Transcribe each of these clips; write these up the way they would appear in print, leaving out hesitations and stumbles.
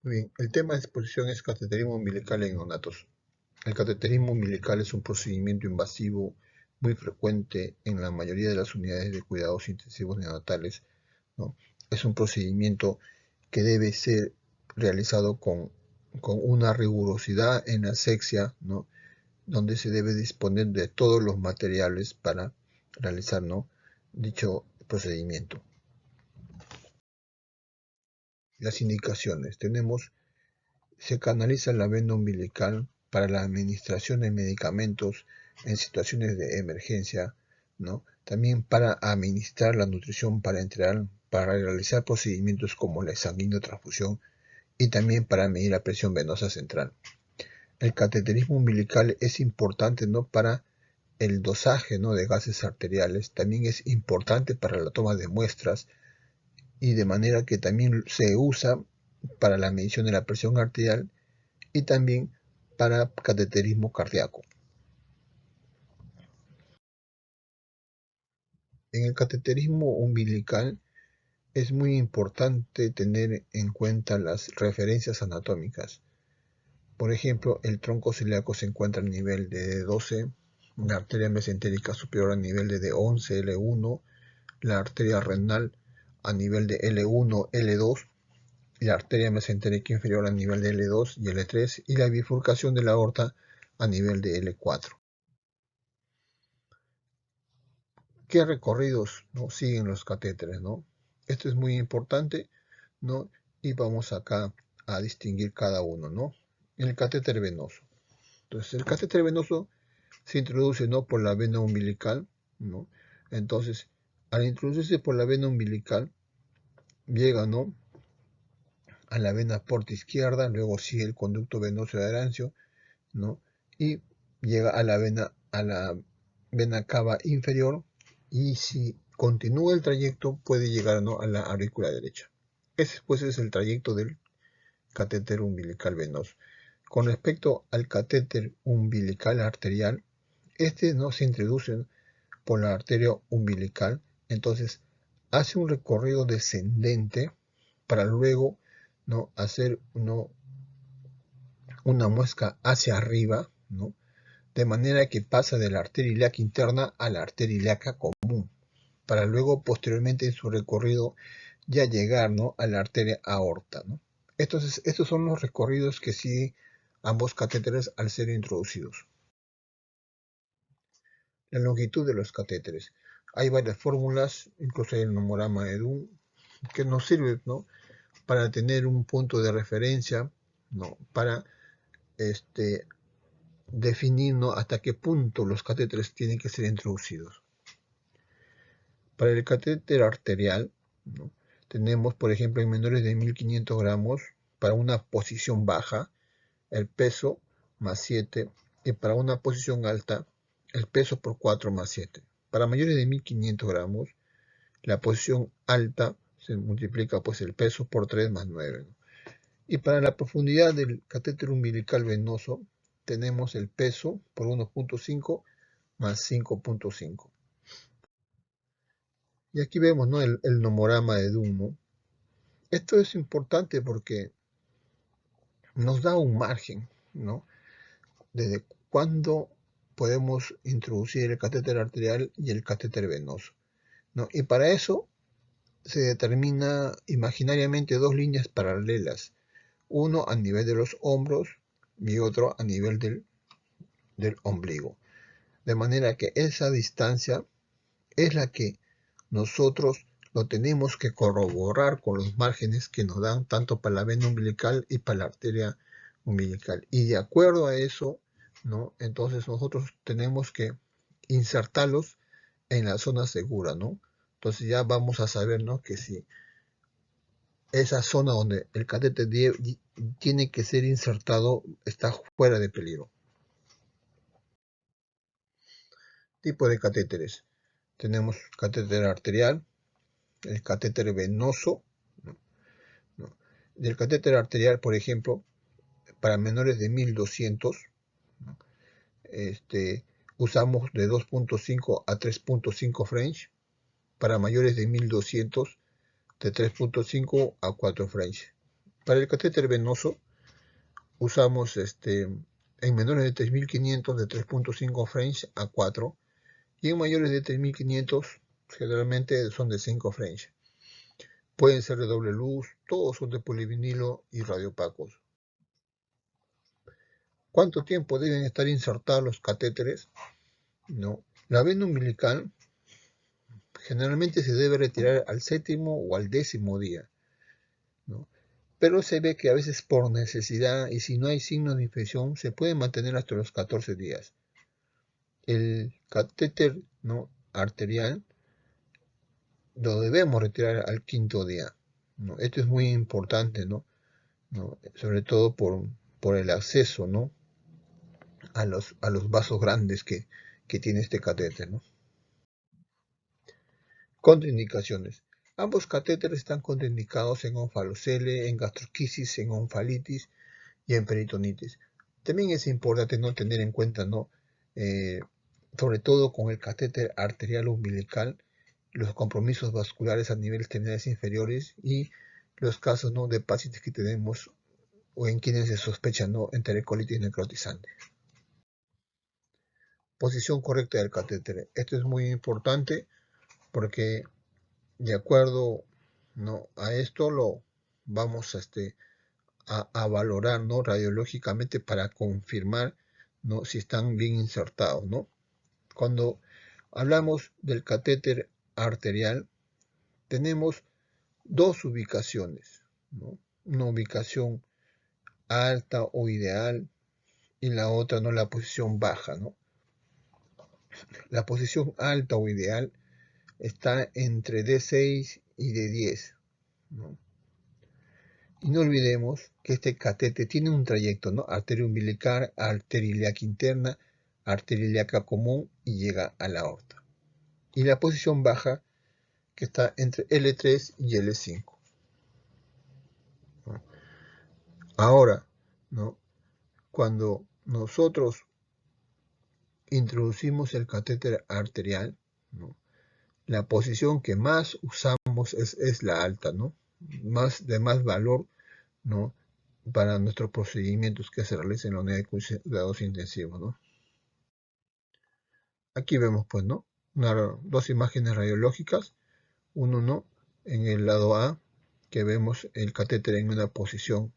Muy bien, el tema de exposición es cateterismo umbilical en neonatos. El cateterismo umbilical es un procedimiento invasivo muy frecuente en la mayoría de las unidades de cuidados intensivos neonatales, ¿no? Es un procedimiento que debe ser realizado con una rigurosidad en la asepsia, ¿no? Donde se debe disponer de todos los materiales para realizar, ¿no?, dicho procedimiento. Las indicaciones. Se canaliza la vena umbilical para la administración de medicamentos en situaciones de emergencia, ¿no? También para administrar la nutrición parenteral, para realizar procedimientos como la sanguinotransfusión y también para medir la presión venosa central. El cateterismo umbilical es importante, ¿no?, para el dosaje, ¿no?, de gases arteriales, también es importante para la toma de muestras y de manera que también se usa para la medición de la presión arterial y también para cateterismo cardíaco. En el cateterismo umbilical es muy importante tener en cuenta las referencias anatómicas. Por ejemplo, el tronco celíaco se encuentra a nivel de D12, la arteria mesentérica superior a nivel de D11, L1, la arteria renal a nivel de L1, L2, y la arteria mesentérica inferior a nivel de L2 y L3, y la bifurcación de la aorta a nivel de L4. ¿Qué recorridos, ¿no?, siguen los catéteres, ¿no? Esto es muy importante, ¿no? Y vamos acá a distinguir cada uno, ¿no? El catéter venoso. Entonces, el catéter venoso se introduce, ¿no?, por la vena umbilical, ¿no? Entonces, al introducirse por la vena umbilical, llega, ¿no?, a la vena porta izquierda, luego sigue el conducto venoso de Arancio, ¿no?, y llega a la vena cava inferior, y si continúa el trayecto puede llegar, ¿no?, a la aurícula derecha. Ese pues es el trayecto del catéter umbilical venoso. Con respecto al catéter umbilical arterial, este no se introduce por la arteria umbilical, entonces hace un recorrido descendente para luego, ¿no?, hacer, ¿no?, una muesca hacia arriba, ¿no?, de manera que pasa de la arteria ilíaca interna a la arteria ilíaca común, para luego posteriormente en su recorrido ya llegar, ¿no?, a la arteria aorta, ¿no? Entonces, estos son los recorridos que siguen ambos catéteres al ser introducidos. La longitud de los catéteres. Hay varias fórmulas, incluso hay el nomograma de Dunn, que nos sirve, ¿no?, para tener un punto de referencia, ¿no?, para definir, ¿no?, hasta qué punto los catéteres tienen que ser introducidos. Para el catéter arterial, ¿no?, tenemos, por ejemplo, en menores de 1500 gramos, para una posición baja, el peso más 7, y para una posición alta, el peso por 4 más 7. Para mayores de 1500 gramos, la posición alta se multiplica pues el peso por 3 más 9. Y para la profundidad del catéter umbilical venoso, tenemos el peso por 1.5 más 5.5. Y aquí vemos, ¿no?, el nomograma de Dunn, ¿no? Esto es importante porque nos da un margen, ¿no?, desde cuándo podemos introducir el catéter arterial y el catéter venoso, ¿no? Y para eso se determina imaginariamente dos líneas paralelas, uno a nivel de los hombros y otro a nivel del ombligo. De manera que esa distancia es la que nosotros lo tenemos que corroborar con los márgenes que nos dan tanto para la vena umbilical y para la arteria umbilical. Y de acuerdo a eso, ¿no?, entonces nosotros tenemos que insertarlos en la zona segura, ¿no? Entonces ya vamos a saber, ¿no?, que si esa zona donde el catéter tiene que ser insertado está fuera de peligro. Tipo de catéteres. Tenemos catéter arterial, el catéter venoso, ¿no? Del catéter arterial, por ejemplo, para menores de 1200, ¿no?, usamos de 2.5 a 3.5 French. Para mayores de 1200, de 3.5 a 4 French. Para el catéter venoso usamos en menores de 3500 de 3.5 French a 4 y en mayores de 3500 generalmente son de 5 French. Pueden ser de doble luz, todos son de polivinilo y radiopacos. ¿Cuánto tiempo deben estar insertados los catéteres? No. La vena umbilical generalmente se debe retirar al 7º o al 10º día, ¿no? Pero se ve que a veces por necesidad y si no hay signos de infección se puede mantener hasta los 14 días. El catéter, ¿no?, arterial lo debemos retirar al 5º día, ¿no? Esto es muy importante, ¿no? Sobre todo por el acceso, ¿no?, a los vasos grandes que tiene este catéter, ¿no? Contraindicaciones. Ambos catéteres están contraindicados en onfalocele, en gastroquisis, en onfalitis y en peritonitis. También es importante no tener en cuenta, ¿no?, sobre todo con el catéter arterial umbilical, los compromisos vasculares a niveles terminales inferiores y los casos, ¿no?, de pacientes que tenemos o en quienes se sospecha, ¿no?, enterocolitis necrotizante. Posición correcta del catéter. Esto es muy importante porque de acuerdo, ¿no?, a esto lo vamos a valorar, ¿no?, radiológicamente para confirmar, ¿no?, si están bien insertados, ¿no? Cuando hablamos del catéter arterial, tenemos dos ubicaciones, ¿no? Una ubicación alta o ideal y la otra, ¿no?, la posición baja, ¿no? La posición alta o ideal está entre D6 y D10, ¿no? Y no olvidemos que este catéter tiene un trayecto, ¿no?, arteria umbilical, arteria ilíaca interna, arteria ilíaca común y llega a la aorta. Y la posición baja que está entre L3 y L5. ¿No? Ahora, ¿no?, cuando nosotros introducimos el catéter arterial, ¿no?, la posición que más usamos es la alta, ¿no?, de más valor, ¿no?, para nuestros procedimientos que se realizan en la unidad de cuidados intensivos, ¿no? Aquí vemos, pues, ¿no?, dos imágenes radiológicas, uno, ¿no?, en el lado A, que vemos el catéter en una posición,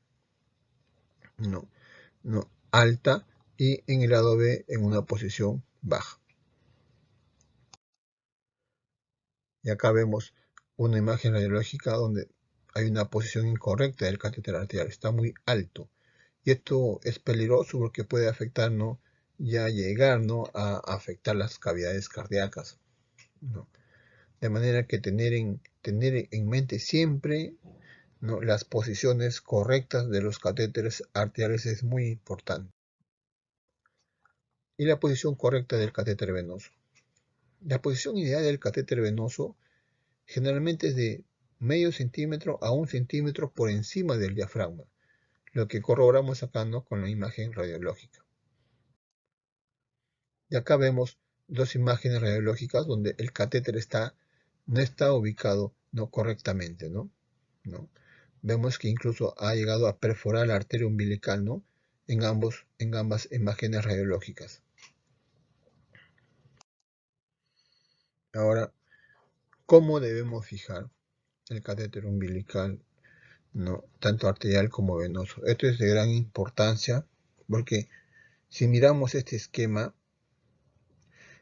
¿no?, alta, y en el lado B en una posición baja. Y acá vemos una imagen radiológica donde hay una posición incorrecta del catéter arterial, está muy alto. Y esto es peligroso porque puede afectar, ¿no?, ya llegar, ¿no?, a afectar las cavidades cardíacas, ¿no? De manera que tener en mente siempre, ¿no?, las posiciones correctas de los catéteres arteriales es muy importante. Y la posición correcta del catéter venoso. La posición ideal del catéter venoso generalmente es de medio centímetro a 1 centímetro por encima del diafragma, lo que corroboramos acá, ¿no?, con la imagen radiológica. Y acá vemos dos imágenes radiológicas donde el catéter no está ubicado, ¿no?, correctamente, ¿no? Vemos que incluso ha llegado a perforar la arteria umbilical, ¿no?, en ambas imágenes radiológicas. Ahora, ¿cómo debemos fijar el catéter umbilical, ¿no?, tanto arterial como venoso? Esto es de gran importancia porque si miramos este esquema,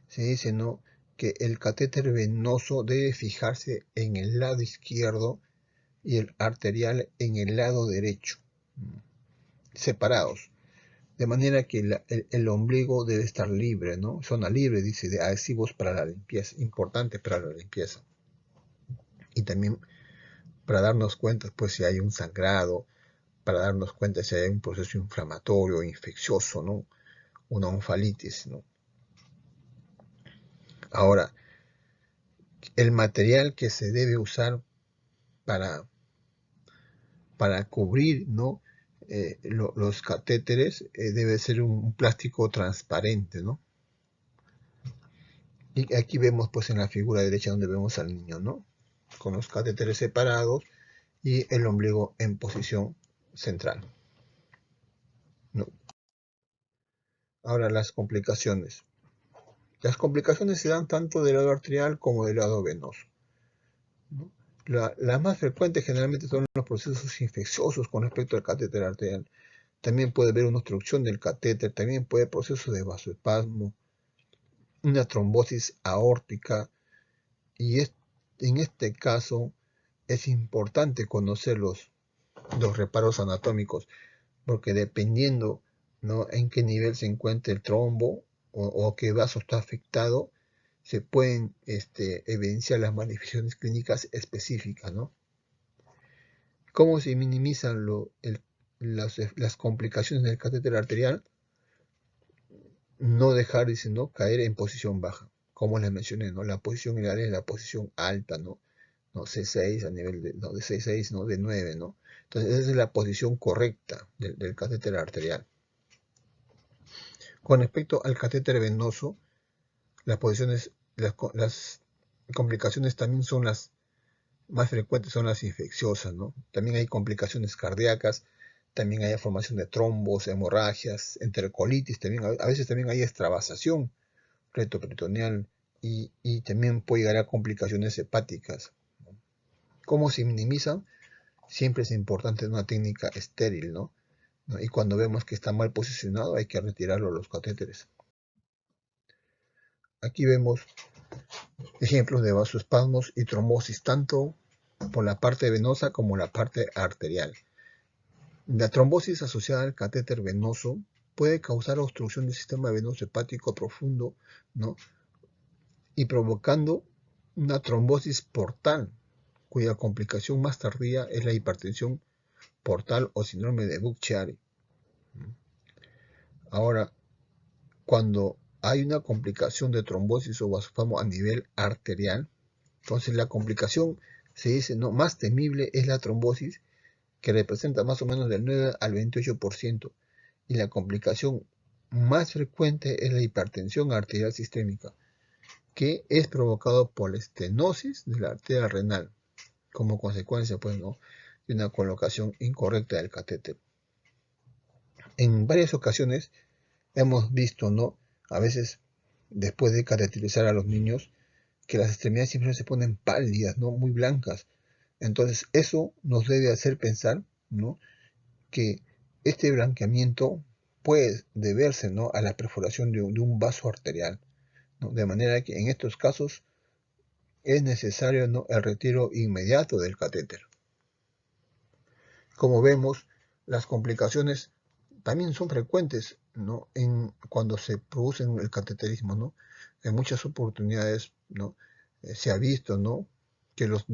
se dice, ¿no?, que el catéter venoso debe fijarse en el lado izquierdo y el arterial en el lado derecho, separados, de manera que el ombligo debe estar libre, ¿no? Zona libre, dice, de adhesivos para la limpieza, importante para la limpieza. Y también para darnos cuenta, pues, si hay un sangrado, para darnos cuenta si hay un proceso inflamatorio o infeccioso, ¿no?, una onfalitis, ¿no? Ahora, el material que se debe usar para cubrir, ¿no?, los catéteres debe ser un plástico transparente, ¿no? Y aquí vemos, pues, en la figura derecha donde vemos al niño, ¿no?, con los catéteres separados y el ombligo en posición central, ¿no? Ahora las complicaciones. Las complicaciones se dan tanto del lado arterial como del lado venoso, ¿no? Las más frecuentes generalmente son los procesos infecciosos con respecto al catéter arterial. También puede haber una obstrucción del catéter, también puede haber procesos de vasoespasmo, una trombosis aórtica, y en este caso es importante conocer los reparos anatómicos, porque dependiendo, ¿no?, en qué nivel se encuentre el trombo o qué vaso está afectado, se pueden evidenciar las manifestaciones clínicas específicas, ¿no? ¿Cómo se minimizan las complicaciones del catéter arterial? No dejar, dice, ¿no?, caer en posición baja, como les mencioné, ¿no? La posición ideal es la posición alta, ¿no? C6 a nivel de 6,6, ¿no?, de 9, ¿no? Entonces esa es la posición correcta del catéter arterial. Con respecto al catéter venoso, las posiciones, las complicaciones también son las más frecuentes, son las infecciosas, ¿no? También hay complicaciones cardíacas, también hay formación de trombos, hemorragias, enterocolitis, también, a veces también hay extravasación retroperitoneal y también puede llegar a complicaciones hepáticas. ¿Cómo se minimizan? Siempre es importante una técnica estéril, ¿no? Y cuando vemos que está mal posicionado hay que retirarlo los catéteres. Aquí vemos ejemplos de vasoespasmos y trombosis tanto por la parte venosa como la parte arterial. La trombosis asociada al catéter venoso puede causar obstrucción del sistema venoso hepático profundo, ¿no?, y provocando una trombosis portal, cuya complicación más tardía es la hipertensión portal o síndrome de Buch-Chiari. Ahora, cuando hay una complicación de trombosis o vasoespasmo a nivel arterial, entonces la complicación se dice, ¿no?, más temible es la trombosis, que representa más o menos del 9 al 28%, y la complicación más frecuente es la hipertensión arterial sistémica, que es provocado por la estenosis de la arteria renal, como consecuencia, pues, ¿no?, de una colocación incorrecta del catéter. En varias ocasiones hemos visto, ¿no?, a veces después de cateterizar a los niños, que las extremidades siempre se ponen pálidas, ¿no?, muy blancas. Entonces eso nos debe hacer pensar, ¿no?, que este blanqueamiento puede deberse, ¿no?, a la perforación de un vaso arterial, ¿no? De manera que en estos casos es necesario, ¿no?, el retiro inmediato del catéter. Como vemos, las complicaciones también son frecuentes, ¿no?, cuando se produce el cateterismo, ¿no? En muchas oportunidades, ¿no?, se ha visto, ¿no?, que los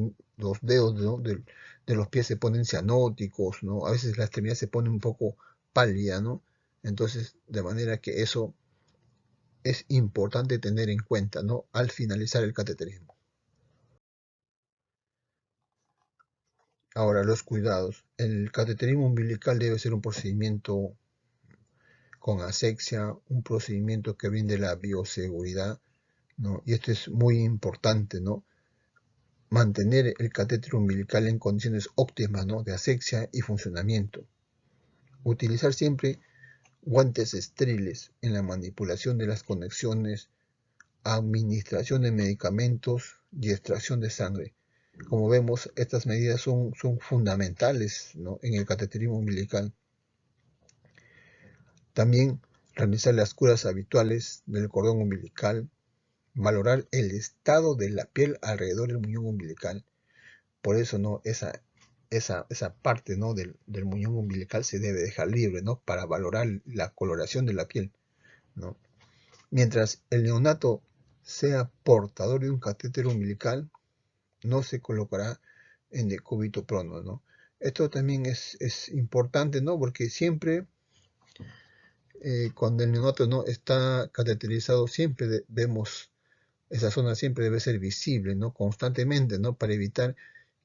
dedos, ¿no?, de los pies se ponen cianóticos, ¿no? A veces la extremidad se pone un poco pálida, ¿no? Entonces, de manera que eso es importante tener en cuenta, ¿no?, al finalizar el cateterismo. Ahora, los cuidados. El cateterismo umbilical debe ser un procedimiento con asepsia, un procedimiento que brinde la bioseguridad, ¿no? Y esto es muy importante, ¿no? Mantener el catéter umbilical en condiciones óptimas, ¿no?, de asepsia y funcionamiento. Utilizar siempre guantes estériles en la manipulación de las conexiones, administración de medicamentos y extracción de sangre. Como vemos, estas medidas son fundamentales, ¿no?, en el cateterismo umbilical. También realizar las curas habituales del cordón umbilical, valorar el estado de la piel alrededor del muñón umbilical. Por eso, ¿no?, esa parte, ¿no?, del muñón umbilical se debe dejar libre, ¿no?, para valorar la coloración de la piel, ¿no? Mientras el neonato sea portador de un catéter umbilical, no se colocará en decúbito prono, ¿no? Esto también es importante, ¿no?, porque siempre cuando el neonato no está cateterizado, siempre vemos esa zona, siempre debe ser visible, ¿no?, constantemente, ¿no?, para evitar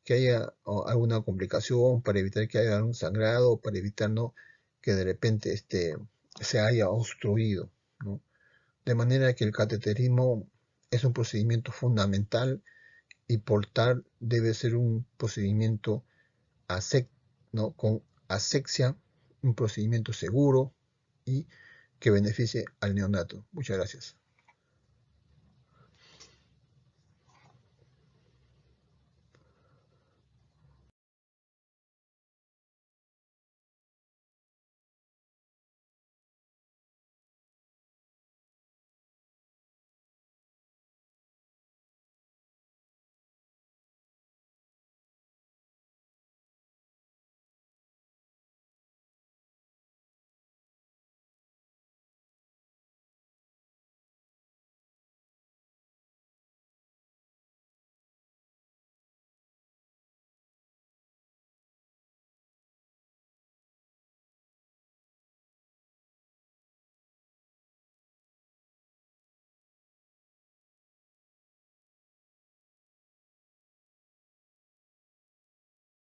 que haya alguna complicación, para evitar que haya un sangrado, para evitar, ¿no?, que de repente se haya obstruido, ¿no? De manera que el cateterismo es un procedimiento fundamental y por tal debe ser un procedimiento aséptico, ¿no?, con asexia, un procedimiento seguro y que beneficie al neonato. Muchas gracias.